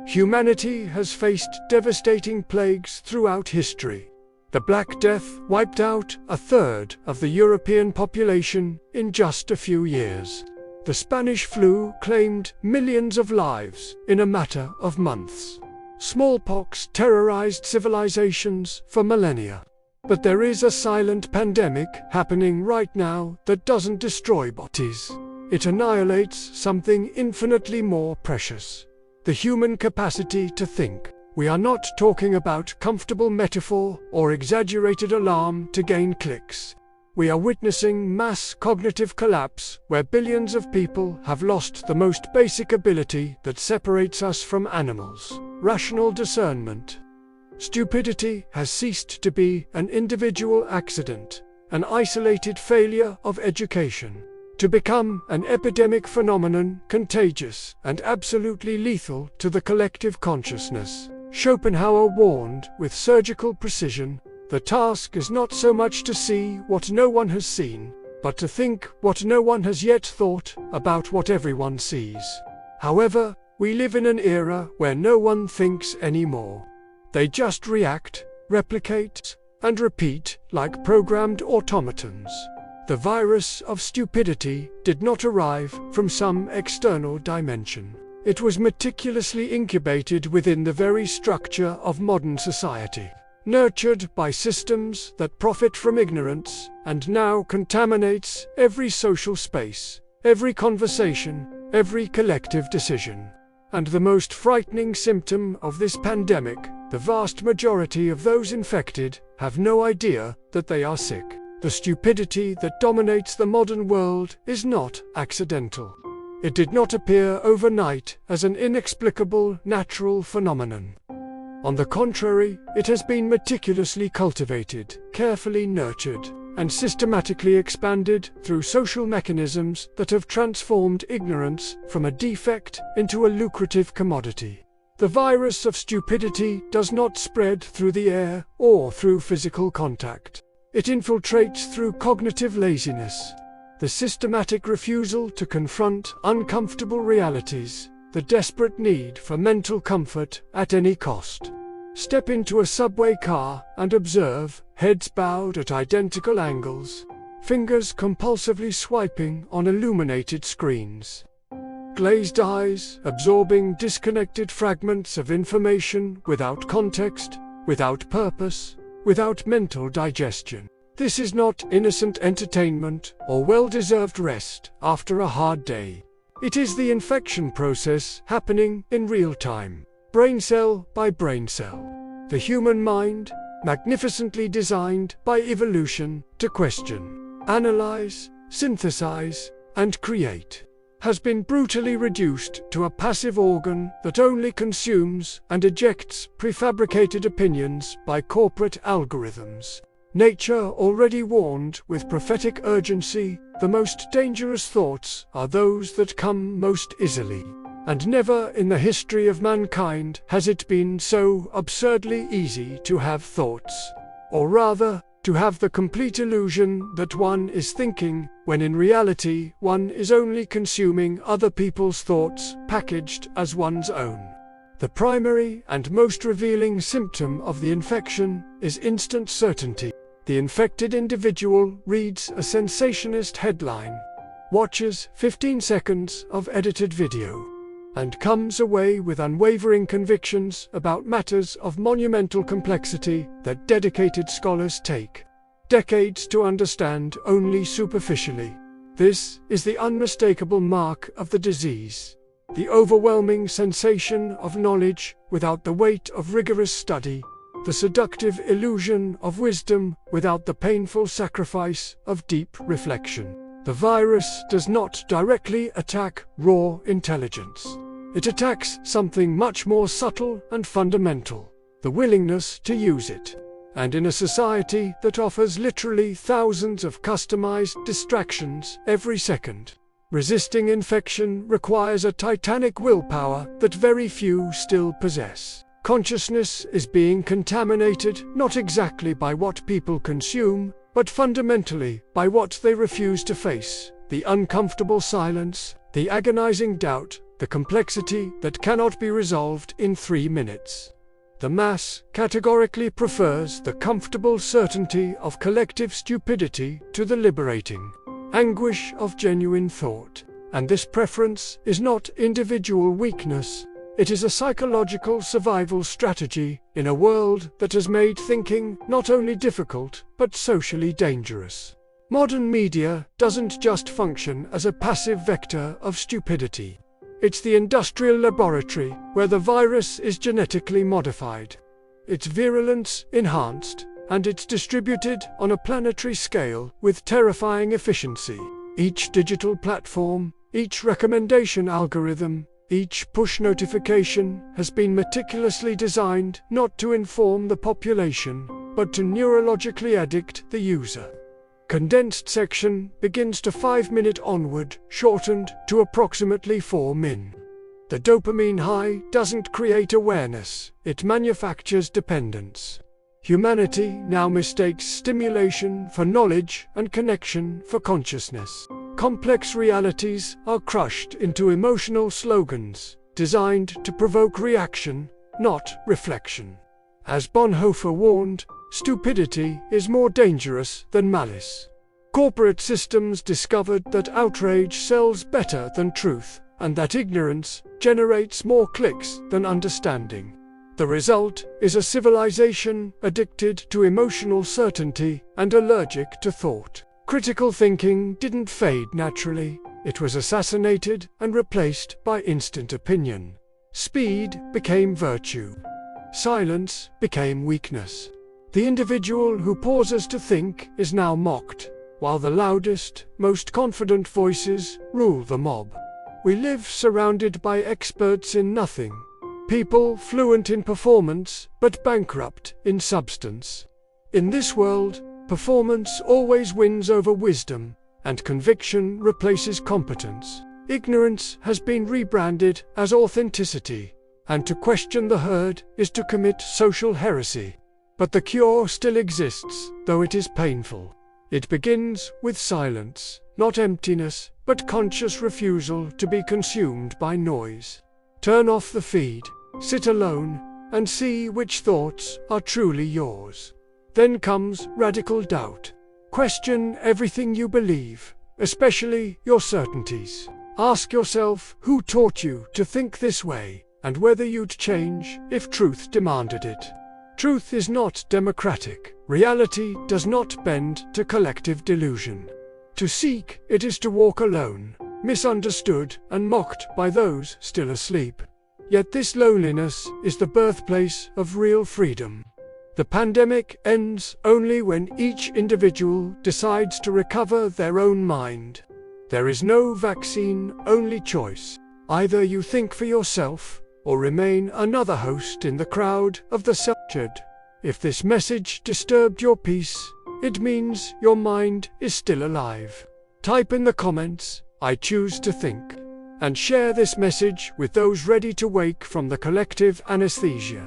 Humanity has faced devastating plagues throughout history. The Black Death wiped out a third of the European population in just a few years. The Spanish flu claimed millions of lives in a matter of months. Smallpox terrorized civilizations for millennia. But there is a silent pandemic happening right now that doesn't destroy bodies. It annihilates something infinitely more precious: the human capacity to think. We are not talking about comfortable metaphor or exaggerated alarm to gain clicks. We are witnessing mass cognitive collapse where billions of people have lost the most basic ability that separates us from animals: rational discernment. Stupidity has ceased to be an individual accident, an isolated failure of education, to become an epidemic phenomenon, contagious and absolutely lethal to the collective consciousness. Schopenhauer warned with surgical precision: the task is not so much to see what no one has seen, but to think what no one has yet thought about what everyone sees. However, we live in an era where no one thinks anymore. They just react, replicate, and repeat like programmed automatons. The virus of stupidity did not arrive from some external dimension. It was meticulously incubated within the very structure of modern society, nurtured by systems that profit from ignorance, and now contaminates every social space, every conversation, every collective decision. And the most frightening symptom of this pandemic: the vast majority of those infected have no idea that they are sick. The stupidity that dominates the modern world is not accidental. It did not appear overnight as an inexplicable natural phenomenon. On the contrary, it has been meticulously cultivated, carefully nurtured, and systematically expanded through social mechanisms that have transformed ignorance from a defect into a lucrative commodity. The virus of stupidity does not spread through the air or through physical contact. It infiltrates through cognitive laziness, the systematic refusal to confront uncomfortable realities, the desperate need for mental comfort at any cost. Step into a subway car and observe, heads bowed at identical angles, fingers compulsively swiping on illuminated screens. Glazed eyes absorbing disconnected fragments of information without context, without purpose, without mental digestion. This is not innocent entertainment or well-deserved rest after a hard day. It is the infection process happening in real time, brain cell by brain cell. The human mind, magnificently designed by evolution to question, analyze, synthesize, and create, has been brutally reduced to a passive organ that only consumes and ejects prefabricated opinions by corporate algorithms. Nature already warned with prophetic urgency: the most dangerous thoughts are those that come most easily. And never in the history of mankind has it been so absurdly easy to have thoughts. Or rather, to have the complete illusion that one is thinking, when in reality one is only consuming other people's thoughts packaged as one's own. The primary and most revealing symptom of the infection is instant certainty. The infected individual reads a sensationalist headline, watches 15 seconds of edited video, and comes away with unwavering convictions about matters of monumental complexity that dedicated scholars take decades to understand only superficially. This is the unmistakable mark of the disease: the overwhelming sensation of knowledge without the weight of rigorous study, the seductive illusion of wisdom without the painful sacrifice of deep reflection. The virus does not directly attack raw intelligence. It attacks something much more subtle and fundamental: the willingness to use it. And in a society that offers literally thousands of customized distractions every second, resisting infection requires a titanic willpower that very few still possess. Consciousness is being contaminated not exactly by what people consume, but fundamentally by what they refuse to face: the uncomfortable silence, the agonizing doubt, the complexity that cannot be resolved in 3 minutes. The mass categorically prefers the comfortable certainty of collective stupidity to the liberating anguish of genuine thought. And this preference is not individual weakness, it is a psychological survival strategy in a world that has made thinking not only difficult but socially dangerous. Modern media doesn't just function as a passive vector of stupidity. It's the industrial laboratory where the virus is genetically modified, its virulence enhanced, and it's distributed on a planetary scale with terrifying efficiency. Each digital platform, each recommendation algorithm, each push notification has been meticulously designed not to inform the population, but to neurologically addict the user. Condensed section begins to 5-minute onward, shortened to approximately 4 min. The dopamine high doesn't create awareness, it manufactures dependence. Humanity now mistakes stimulation for knowledge and connection for consciousness. Complex realities are crushed into emotional slogans, designed to provoke reaction, not reflection. As Bonhoeffer warned, stupidity is more dangerous than malice. Corporate systems discovered that outrage sells better than truth, and that ignorance generates more clicks than understanding. The result is a civilization addicted to emotional certainty and allergic to thought. Critical thinking didn't fade naturally, it was assassinated and replaced by instant opinion. Speed became virtue. Silence became weakness. The individual who pauses to think is now mocked, while the loudest, most confident voices rule the mob. We live surrounded by experts in nothing, people fluent in performance but bankrupt in substance. In this world, performance always wins over wisdom, and conviction replaces competence. Ignorance has been rebranded as authenticity, and to question the herd is to commit social heresy. But the cure still exists, though it is painful. It begins with silence, not emptiness, but conscious refusal to be consumed by noise. Turn off the feed, sit alone, and see which thoughts are truly yours. Then comes radical doubt. Question everything you believe, especially your certainties. Ask yourself who taught you to think this way, and whether you'd change if truth demanded it. Truth is not democratic. Reality does not bend to collective delusion. To seek it is to walk alone, misunderstood and mocked by those still asleep. Yet this loneliness is the birthplace of real freedom. The pandemic ends only when each individual decides to recover their own mind. There is no vaccine, only choice. Either you think for yourself, or remain another host in the crowd of the self-centered. If this message disturbed your peace, it means your mind is still alive. Type in the comments, "I choose to think," and share this message with those ready to wake from the collective anesthesia.